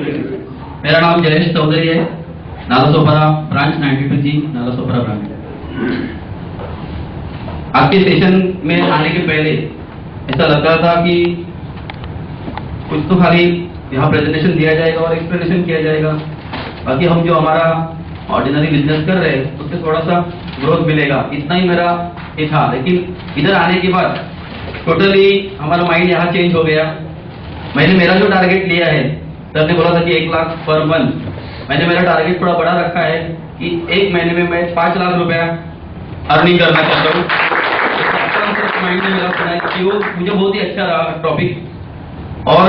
मेरा नाम जयेश चौधरी है, Nalasopara branch 92G Nalasopara branch. आपके सेशन में आने के पहले ऐसा लगता था कि कुछ तो खाली यहाँ प्रेजेंटेशन दिया जाएगा और एक्सप्लेनेशन किया जाएगा, बाकी हम जो हमारा ऑर्डिनरी बिजनेस कर रहे हैं उससे थोड़ा सा ग्रोथ मिलेगा, इतना ही मेरा ये था। लेकिन इधर आने के बाद टोटली हमारा माइंड यहाँ चेंज हो गया। मैंने मेरा जो टारगेट लिया है, सर ने बोला था कि 1 लाख पर मंथ, मैंने मेरा टारगेट थोड़ा बड़ा रखा है कि 1 महीने में मैं 5 लाख रुपया अर्निंग करना चाहता हूँ। माइंड में मेरा सुना है कि वो मुझे बहुत ही अच्छा रहा टॉपिक। और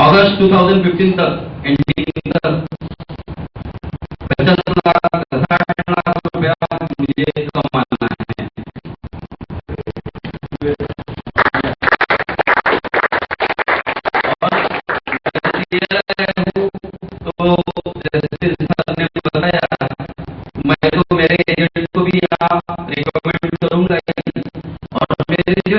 अगस्त 2015 तक एंडिंग तक 50 लाख 60 लाख रुपया मुझे कमाना है। तो जैसे सर ने बताया, मैं तो मेरे एजेंट को भी यहाँ रिकमेंड करूंगा, और मेरे जो